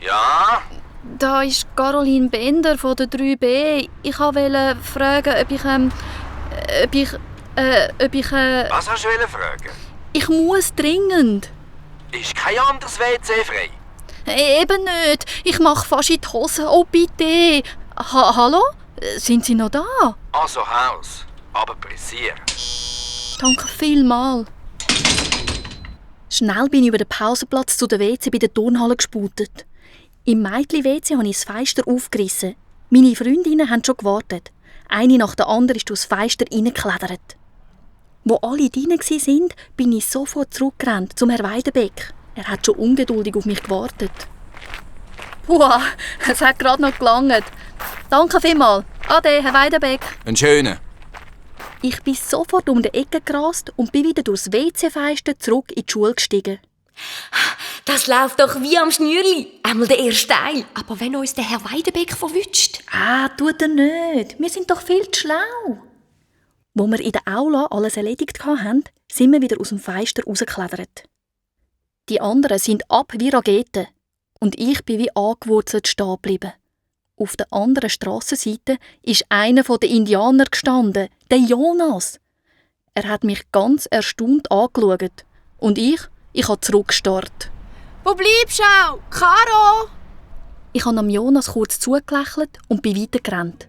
Ja? Da ist Caroline Bender von der 3B. Ich wollte fragen, ob ich Was hast du fragen? Ich muss dringend. Ist kein anderes WC frei? Eben nicht. Ich mache fast in die Hose. Oh, bitte. Hallo? Sind Sie noch da? Also Haus, aber pressier. Danke vielmals. Schnell bin ich über den Pausenplatz zu der WC bei der Turnhalle gesputet. Im Mädchen-WC habe ich das Fenster aufgerissen. Meine Freundinnen haben schon gewartet. Eine nach der anderen ist durchs Fenster reingeklettert. Wo alle drin waren, bin ich sofort zurückgerannt zum Herrn Weidenbeck. Er hat schon ungeduldig auf mich gewartet. Wow, es hat gerade noch gelangt. Danke vielmals. Ade, Herr Weidenbeck. Ein schöner. Ich bin sofort um die Ecke gerast und bin wieder durchs WC-Fenster zurück in die Schule gestiegen. Das läuft doch wie am Schnürli. Einmal der erste Teil. Aber wenn uns der Herr Weidenbeck verwünscht? Tut er nicht. Wir sind doch viel zu schlau. Wo wir in der Aula alles erledigt hatten, sind wir wieder aus dem Fenster rausgeklettert. Die anderen sind ab wie Raketen. Und ich bin wie angewurzelt stehen geblieben. Auf der anderen Strassenseite ist einer der Indianer gestanden, der Jonas. Er hat mich ganz erstaunt angeschaut. Und ich habe zurückgestarrt. Wo bleibst du auch? Caro! Ich habe am Jonas kurz zugelächelt und bin weitergerannt.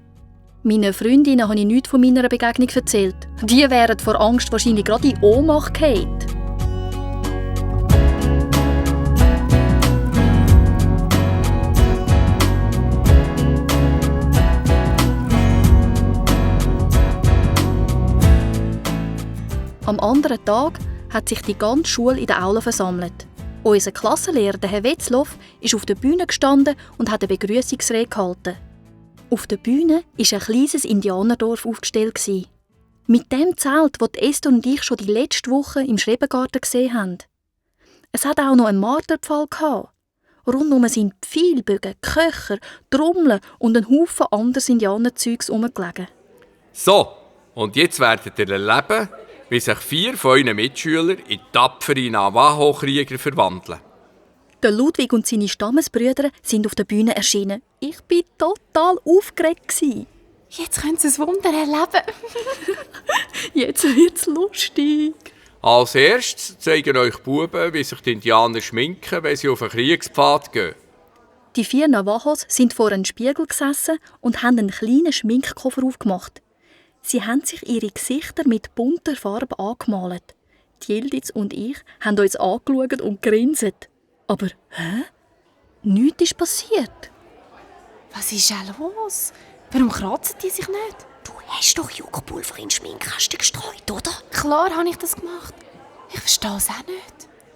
Meinen Freundinnen habe ich nichts von meiner Begegnung erzählt. Die wären vor Angst wahrscheinlich gerade in Ohnmacht gefallen. Am anderen Tag hat sich die ganze Schule in der Aula versammelt. Unser Klassenlehrer, der Herr Wetzloff, ist auf der Bühne gestanden und hat eine Begrüßungsrede gehalten. Auf der Bühne war ein kleines Indianerdorf aufgestellt. Mit dem Zelt, das Esther und ich schon die letzte Woche im Schrebergarten gesehen haben. Es hat auch noch einen Marterpfahl gehabt. Rundum sind Pfeilbögen, Köcher, Trommeln und ein Haufen anderes Indianerzeugs herumgelegen. So, und jetzt werdet ihr erleben, wie sich 4 von euren Mitschülern in tapfere Navajo-Krieger verwandeln. Der Ludwig und seine Stammesbrüder sind auf der Bühne erschienen. Ich war total aufgeregt. Jetzt können Sie ein Wunder erleben. Jetzt wird's lustig. Als erstes zeigen euch Buben, wie sich die Indianer schminken, wenn sie auf einen Kriegspfad gehen. Die 4 Navajos sind vor einem Spiegel gesessen und haben einen kleinen Schminkkoffer aufgemacht. Sie haben sich ihre Gesichter mit bunter Farbe angemalt. Die Yildiz und ich haben uns angeschaut und grinset. Aber, nichts ist passiert. Was ist denn los? Warum kratzen die sich nicht? Du hast doch Juckpulver in den Schminkkasten gestreut, oder? Klar habe ich das gemacht. Ich verstehe es auch nicht.